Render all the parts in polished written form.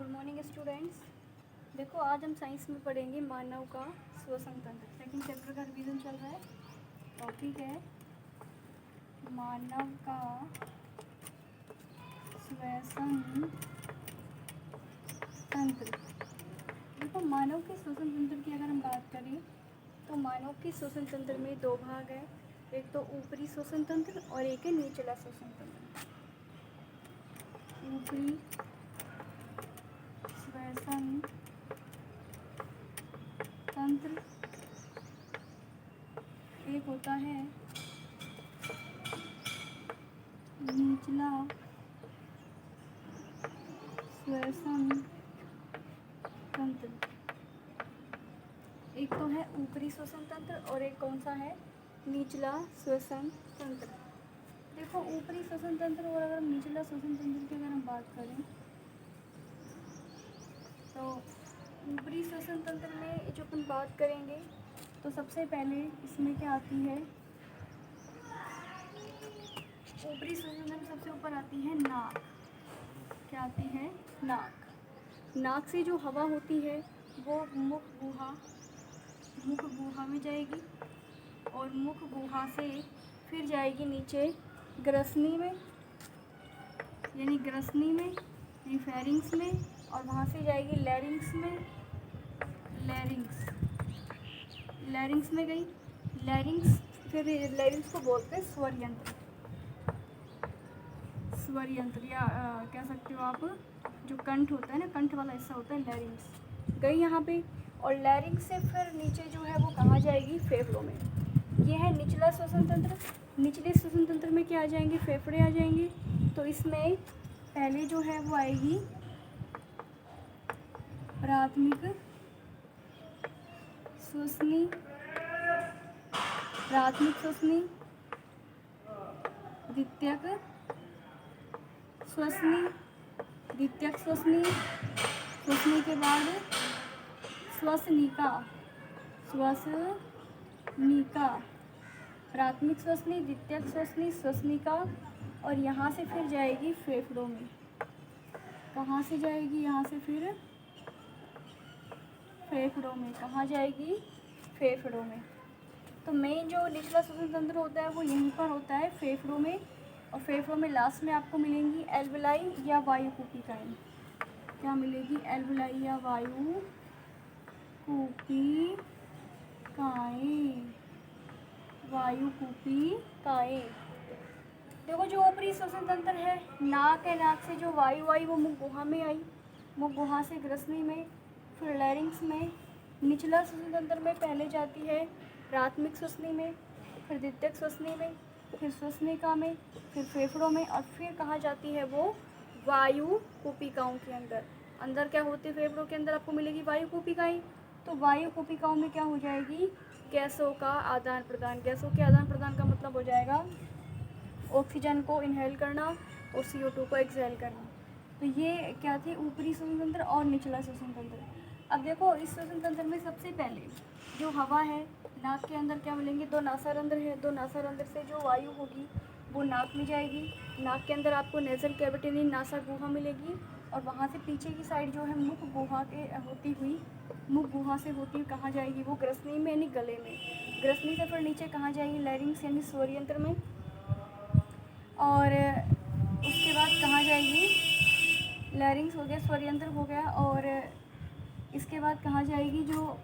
Morning students. देखो आज हम साइंस में पढ़ेंगे मानव का श्वसन तंत्र। सेकंड चैप्टर का रिवीजन चल रहा है। टॉपिक है मानव का श्वसन तंत्र। देखो मानव के श्वसन तंत्र की अगर हम बात करें तो मानव के श्वसन तंत्र में दो भाग है। एक तो ऊपरी श्वसन तंत्र और एक है निचला श्वसन तंत्र। ऊपरी श्वसन तंत्र एक होता है निचला श्वसन तंत्र। एक तो है ऊपरी श्वसन तंत्र और एक कौन सा है, निचला श्वसन तंत्र। देखो ऊपरी श्वसन तंत्र और अगर निचला श्वसन तंत्र की अगर हम बात करें तो ऊपरी श्वसन तंत्र में जो अपन बात करेंगे तो सबसे पहले इसमें क्या आती है, ऊपरी श्वसन तंत्र सबसे ऊपर आती है नाक। क्या आती है, नाक। नाक से जो हवा होती है वो मुख गुहा में जाएगी और मुख गुहा से फिर जाएगी नीचे ग्रसनी में यानी फेरिंग्स में और वहाँ से जाएगी लैरिंग्स में। लैरिंग्स में गई। फिर लैरिंग्स को बोलते हैं स्वर यंत्र या कह सकते हो आप, जो कंठ होता है ना, कंठ वाला हिस्सा होता है, लैरिंग्स गई यहाँ पे। और लैरिंग्स से फिर नीचे जो है वो कहाँ जाएगी, फेफड़ों में। ये है निचला श्वसन तंत्र। निचले श्वसन तंत्र में क्या आ जाएंगे, फेफड़े आ जाएंगे। तो इसमें पहले जो है वो आएगी प्राथमिक श्वसनी, द्वितीयक श्वसनी, श्वसनी के बाद श्वसनिका, प्राथमिक श्वसनी, द्वितीयक श्वसनी, श्वसनिका। और यहाँ से फिर जाएगी फेफड़ों में। कहाँ से जाएगी, यहाँ से फिर फेफड़ों में। कहाँ जाएगी, फेफड़ों में। तो मेन जो निचला श्वसन तंत्र होता है वो यहीं पर होता है, फेफड़ों में। और फेफड़ों में लास्ट में आपको मिलेंगी एल्वेलाई या वायु कूपिकाएँ। क्या मिलेगी, एल्वेलाई या वायु कूपिकाएँ। देखो जो ऊपरी श्वसन तंत्र है, नाक है, नाक से जो वायु आई वो मुख गुहा में आई, मुख गुहा से ग्रसनी में, फिर लैरिंग्स में। निचला श्वसन तंत्र में पहले जाती है प्राथमिक श्वसनी में, फिर द्वितीयक श्वसनी में, फिर श्वसनिका में, फिर फेफड़ों में और फिर कहाँ जाती है वो, वायु कूपिकाओं के अंदर क्या होते हैं, फेफड़ों के अंदर आपको मिलेगी वायु कूपिकाएँ। तो वायु कूपिकाओं में क्या हो जाएगी, गैसों का आदान प्रदान। गैसों के आदान प्रदान का मतलब हो जाएगा ऑक्सीजन को इनहेल करना और CO2 को एक्सहेल करना। तो ये क्या थे, ऊपरी श्वसन तंत्र और निचला श्वसन तंत्र। अब देखो इस श्वसन तंत्र में सबसे पहले जो हवा है, नाक के अंदर क्या मिलेंगे, दो नासारंध्र है। दो नासारंध्र से जो वायु होगी वो नाक में जाएगी। नाक के अंदर आपको नेजल कैविटी यानी नासा गुहा मिलेगी और वहाँ से पीछे की साइड जो है मुख गुहा से होती हुई कहाँ जाएगी, वो ग्रसनी में यानी गले में। ग्रसनी से फिर नीचे कहाँ जाएगी, लैरिंग्स यानी स्वर यंत्र में। और उसके बाद कहाँ जाएगी, लैरिंग्स हो गया, स्वर यंत्र हो गया। और इसके बाद कहाँ जाएगी, जो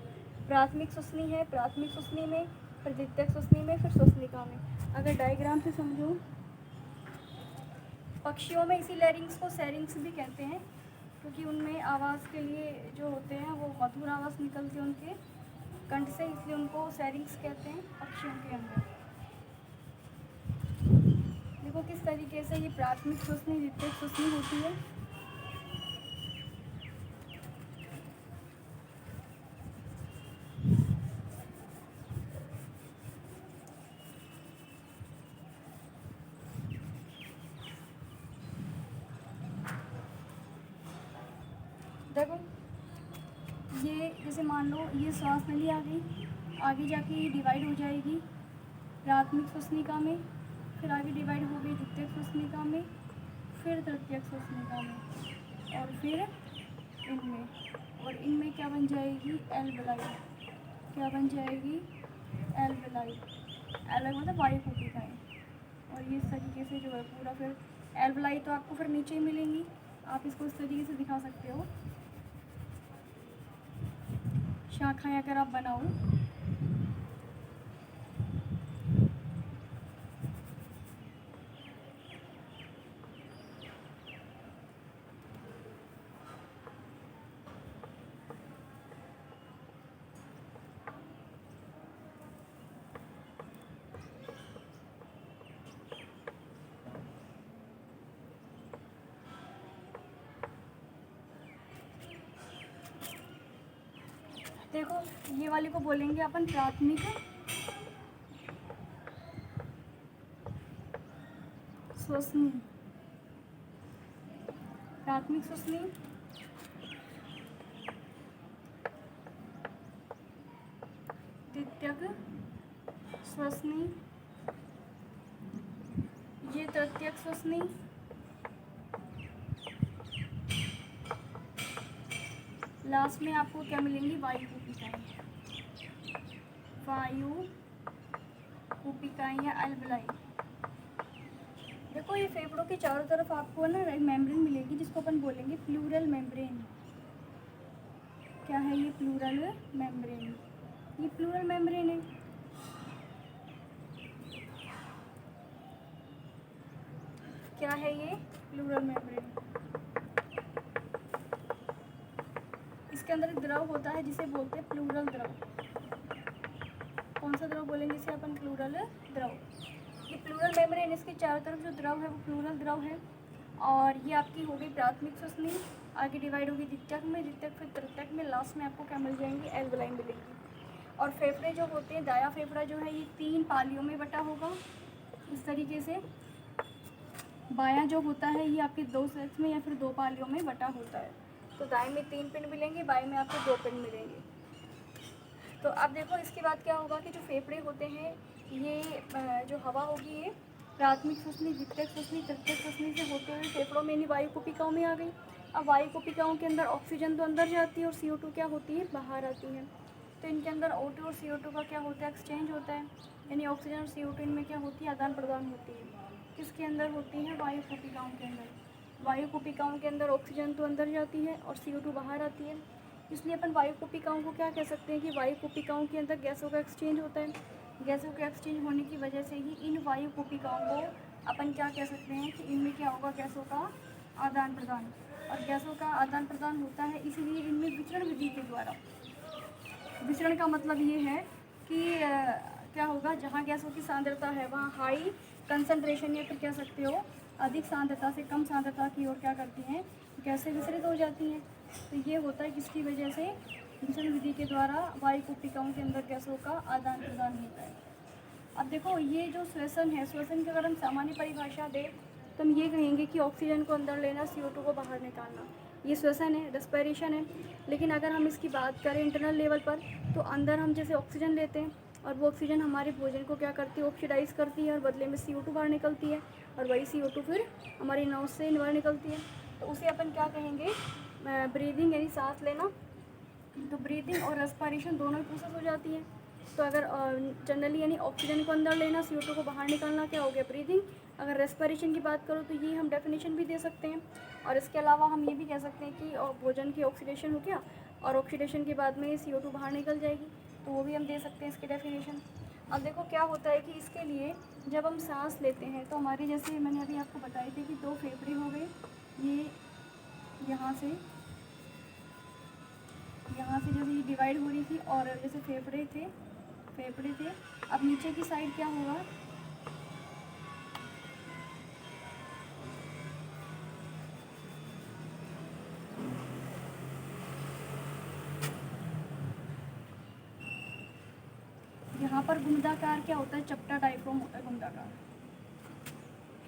प्राथमिक श्वसनी है, प्राथमिक श्वसनी में, फिर द्वितीयक श्वसनी में, फिर श्वसनिका में। अगर डायग्राम से समझो, पक्षियों में इसी लैरिंग्स को सैरिंग्स भी कहते हैं क्योंकि उनमें आवाज़ के लिए जो होते हैं वो मधुर आवाज़ निकलती है उनके कंठ से, इसलिए उनको सैरिंग्स कहते हैं पक्षियों के अंदर। देखो किस तरीके से ये प्राथमिक श्वसनी, द्वितीयक श्वसनी होती है। देखो ये जैसे मान लो ये श्वास नली आ गई, आगे जाके ये डिवाइड हो जाएगी प्राथमिक श्वसनिका में, फिर आगे डिवाइड हो गई द्वितीयक श्वसनिका में, फिर तृतीयक श्वसनिका में और फिर इनमें, और इनमें क्या बन जाएगी, एल्वलाई। क्या बन जाएगी, एल्वलाई। एल्वलाई मतलब वायु कोशिकाएँ। और ये इस तरीके से जो है पूरा फिर एल्वलाई तो आपको फिर नीचे ही मिलेंगी। आप इसको इस तरीके से दिखा सकते हो, शाखाएँ अगर आप बनाओ। देखो ये वाली को बोलेंगे अपन प्राथमिक श्वसनी। प्राथमिक श्वसनी, द्वितीयक श्वसनी, ये तृतीयक श्वसनी, लास्ट में आपको क्या मिलेंगी, वायु कोशिकाएँ। वायु कोशिकाएँ या एल्वलाई। देखो ये फेफड़ों के चारों तरफ आपको ना एक मेम्ब्रेन मिलेगी जिसको अपन बोलेंगे प्लूरल मेम्ब्रेन। क्या है ये, प्लूरल मेम्ब्रेन। ये प्लूरल मेम्ब्रेन है। क्या है ये, प्लूरल मेम्ब्रेन। इसके अंदर एक द्रव होता है जिसे बोलते हैं प्लूरल द्रव। कौन सा द्रव बोलेंगे इसे अपन, प्लूरल द्रव। ये प्लूरल मेम्ब्रेन, इसके चारों तरफ जो द्रव है वो प्लूरल द्रव है। और ये आपकी हो गई प्राथमिक श्वसनी, आगे डिवाइड होगी द्वितीयक में, द्वितीयक फिर तृतीयक में, लास्ट में आपको क्या मिल जाएंगी, एल्वलाई मिलेंगी। और फेफड़े जो होते हैं, दायां फेफड़ा जो है ये 3 पालियों में बटा होगा इस तरीके से। बायां जो होता है ये आपके 2 सेट्स में या फिर 2 पालियों में बटा होता है। तो दाएं में 3 पिंड मिलेंगे, बाएं में आपको 2 पिंड मिलेंगे। तो अब देखो इसके बाद क्या होगा कि जो फेफड़े होते हैं ये जो हवा होगी ये प्राथमिक श्वसनी, द्वितीयक श्वसनी, तृतीयक श्वसनी से होते हुए फेफड़ों में यानी वायु कोशिकाओं में आ गई। अब वायु कोशिकाओं के अंदर ऑक्सीजन तो अंदर जाती है और CO2 क्या होती है, बाहर आती है। तो इनके अंदर O2 और CO2 का क्या होता है, एक्सचेंज होता है। यानी ऑक्सीजन और CO2 इनमें क्या होती है, आदान प्रदान होती है। किसके अंदर होती है, वायु कोशिकाओं के अंदर। वायु कोशिकाओं के अंदर ऑक्सीजन तो अंदर जाती है और CO2 बाहर आती है। इसलिए अपन वायु कोशिकाओं को क्या कह सकते हैं कि वायु कोशिकाओं के अंदर गैसों का एक्सचेंज होता है। गैसों के एक्सचेंज होने की वजह से ही इन वायु कोशिकाओं को अपन क्या कह सकते हैं कि इनमें क्या होगा, गैसों का आदान प्रदान। और गैसों का आदान प्रदान होता है इसलिए इनमें विचरण विधि के द्वारा। विचरण का मतलब ये है कि क्या होगा, जहाँ गैसों की सांद्रता है वहाँ हाई कंसंट्रेशन या फिर कह सकते हो अधिक सांद्रता से कम सांद्रता की ओर क्या करती हैं, गैसें विचलित हो जाती हैं। तो ये होता है किसकी वजह से, विचलन विधि के द्वारा वायु कोशिकाओं के अंदर गैसों का आदान प्रदान होता है। अब देखो ये जो श्वसन है, श्वसन की अगर हम सामान्य परिभाषा दें तो हम ये कहेंगे कि ऑक्सीजन को अंदर लेना, CO2 को बाहर निकालना, ये श्वसन है, रेस्पिरेशन है। लेकिन अगर हम इसकी बात करें इंटरनल लेवल पर तो अंदर हम जैसे ऑक्सीजन लेते हैं और वो ऑक्सीजन हमारे भोजन को क्या करती है, ऑक्सीडाइज करती है और बदले में CO2 बाहर निकलती है और वही CO2 फिर हमारी नोज से बाहर निकलती है। तो उसे अपन क्या कहेंगे, ब्रीदिंग यानी सांस लेना। तो ब्रीदिंग और रेस्पिरेशन दोनों ही प्रोसेस हो जाती है। तो अगर जनरली यानी ऑक्सीजन को अंदर लेना, CO2 को बाहर निकालना क्या हो गया, ब्रीदिंग। अगर रेस्पिरेशन की बात करो तो ये हम डेफिनेशन भी दे सकते हैं। और इसके अलावा हम ये भी कह सकते हैं कि भोजन की ऑक्सीडेशन हो गया और ऑक्सीडेशन के बाद में CO2 बाहर निकल जाएगी, तो वो भी हम दे सकते हैं इसके डेफिनेशन। अब देखो क्या होता है कि इसके लिए जब हम सांस लेते हैं तो हमारे जैसे मैंने अभी आपको बताई थी कि 2 फेफड़े हो गए, ये यहाँ से जैसे ये डिवाइड हो रही थी और जैसे फेफड़े थे। अब नीचे की साइड क्या होगा, यहाँ पर गुंडाकार क्या होता है, चपटा डायफ्राम होता है, गुंडाकार।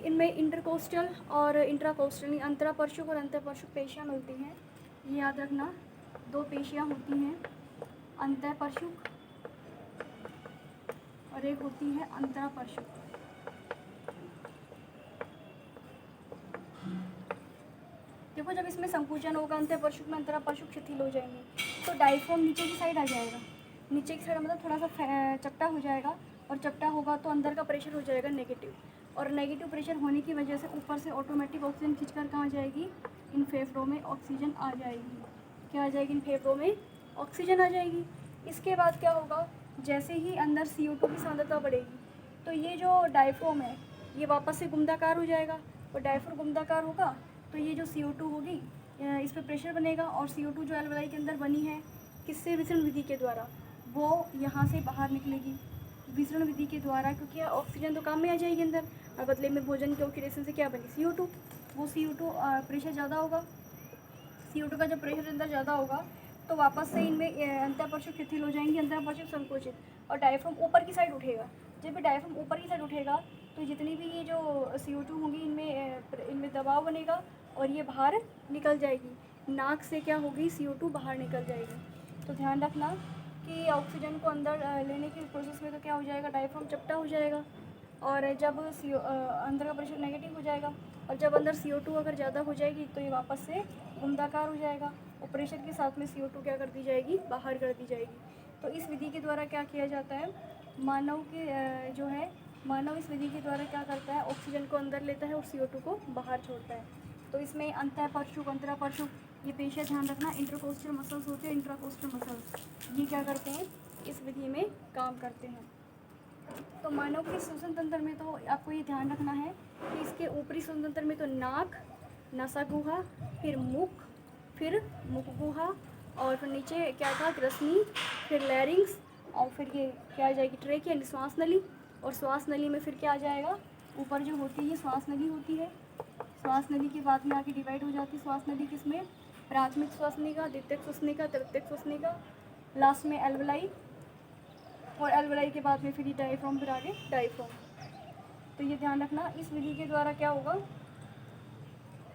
इनमें इंटरकोस्टल और इंट्राकोस्टल अंतरापर्शुक और अंतःपर्शुक पेशियाँ मिलती हैं। ये याद रखना, 2 पेशियाँ होती हैं, अंतःपर्शुक और एक होती है अंतरापर्शुक। जब देखो जब इसमें संकुचन होगा अंतःपरशुक में अंतरापरशुक शिथिल हो जाएंगे, तो डायफ्राम नीचे की साइड आ जाएगा। नीचे की साइड मतलब थोड़ा सा चपटा हो जाएगा, और चपटा होगा तो अंदर का प्रेशर हो जाएगा नेगेटिव, और नेगेटिव प्रेशर होने की वजह से ऊपर से ऑटोमेटिक ऑक्सीजन खींचकर कहाँ जाएगी, इन फेफड़ों में ऑक्सीजन आ जाएगी। क्या आ जाएगी, इन फेफड़ों में ऑक्सीजन आ जाएगी। इसके बाद क्या होगा, जैसे ही अंदर CO2 की सांद्रता बढ़ेगी, तो ये जो डायफ्राम है ये वापस से गुमदाकार हो जाएगा, और डायफ्राम गुमदाकार होगा तो ये जो CO2 होगी इस पर प्रेशर बनेगा, और CO2 जो एल्वेलाई के अंदर बनी है किससे, विसरण विधि के द्वारा, वो यहाँ से बाहर निकलेगी विसरण विधि के द्वारा, क्योंकि ऑक्सीजन तो काम में आ जाएगी अंदर, और बदले में भोजन के ऑक्सीडेशन से क्या बनी, CO2। वो CO2 प्रेशर ज़्यादा होगा, CO2 का जब प्रेशर अंदर ज़्यादा होगा तो वापस से इनमें अंतःपरशुक शिथिल हो जाएंगे, अंतःपरशुक संकोचित, और डायफ्राम ऊपर की साइड उठेगा। जब भी डायफ्राम ऊपर की साइड उठेगा तो जितनी भी ये जो CO2 होंगी इनमें दबाव बनेगा, और ये बाहर निकल जाएगी। नाक से क्या होगी, CO2 बाहर निकल जाएगी। तो ध्यान रखना कि ऑक्सीजन को अंदर लेने की प्रोसेस में तो क्या हो जाएगा, डायफ्राम चपटा हो जाएगा, और जब अंदर का प्रेशर नेगेटिव हो जाएगा, और जब अंदर CO2 अगर ज़्यादा हो जाएगी तो ये वापस से गुमदाकार हो जाएगा, और प्रेशर के साथ में CO2 क्या कर दी जाएगी, बाहर कर दी जाएगी। तो इस विधि के द्वारा क्या किया जाता है, मानव इस विधि के द्वारा क्या करता है, ऑक्सीजन को अंदर लेता है और CO2 को बाहर छोड़ता है। तो इसमें अंतःपरशुक अंतरापरशुक ये पेशियाँ ध्यान रखना, इंटरकोस्टल मसल्स होते हैं, इंट्राकोस्टल मसल्स, ये क्या करते हैं, इस विधि में काम करते हैं। तो मानव के श्वसन तंत्र में तो आपको ये ध्यान रखना है कि इसके ऊपरी श्वसन तंत्र में तो नाक, नासागुहा, फिर मुख, फिर मुखगुहा, और फिर नीचे क्या था, ग्रसनी, फिर लैरिंग्स, और फिर ये क्या आ जाएगी, ट्रेक यानी श्वास नली, और श्वास नली में फिर क्या आ जाएगा, ऊपर जो होती है ये श्वास नली होती है। श्वास नली के बाद में आके डिवाइड हो जाती है श्वास नली किसमें, प्राथमिक श्वसनिका, द्वितीयक श्वसनिका, तृतीयक श्वसनिका, लास्ट में एल्वेलाई, और एल्वेलाई के बाद में फिर ये डायफ्राम, फिर आगे डायफ्राम। तो ये ध्यान रखना, इस विधि के द्वारा क्या होगा,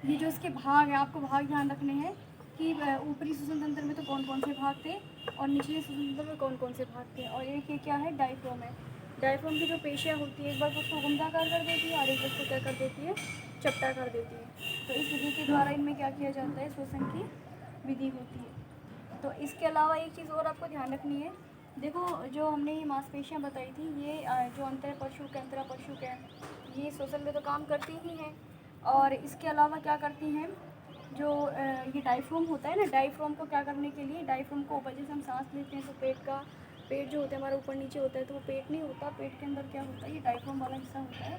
ये जो इसके भाग हैं आपको भाग ध्यान रखने हैं कि ऊपरी श्वसन तंत्र में तो कौन कौन से भाग थे और निचले श्वसन तंत्र में कौन कौन से भाग थे, और एक ये क्या है, डायफ्राम है। डायफ्राम की जो पेशियाँ होती है एक बार उसको गुमदाकार कर देती है और एक बार उसको क्या कर देती है, चपटा कर देती है। तो इस विधि के द्वारा इनमें क्या किया जाता है, श्वसन की विधि होती है। तो इसके अलावा एक चीज़ और आपको ध्यान रखनी है, देखो जो हमने ये मांसपेशियाँ बताई थी, ये जो अंतःपरशुक अंतरापरशुक है, ये श्वसन में तो काम करती ही हैं, और इसके अलावा क्या करती हैं, जो ये डायफ्राम होता है ना, डायफ्राम को क्या करने के लिए, डायफ्राम को ऊपर जैसे हम सांस लेते हैं तो पेट जो होता है हमारा ऊपर नीचे होता है, तो वो पेट नहीं होता, पेट के अंदर क्या होता है, ये डायफ्राम वाला हिस्सा होता है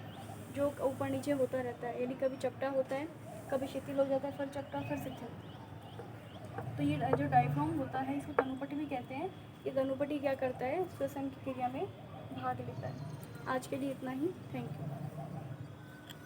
जो ऊपर नीचे होता रहता है, यानी कभी चपटा होता है, कभी शिथिल हो जाता है, फिर चपटा, फिर शिथिल। तो ये जो डायफ्राम होता है इसको तनुपटी भी कहते हैं। ये तनुपटी क्या करता है, श्वसन की क्रिया में भाग लेता है। आज के लिए इतना ही, थैंक यू।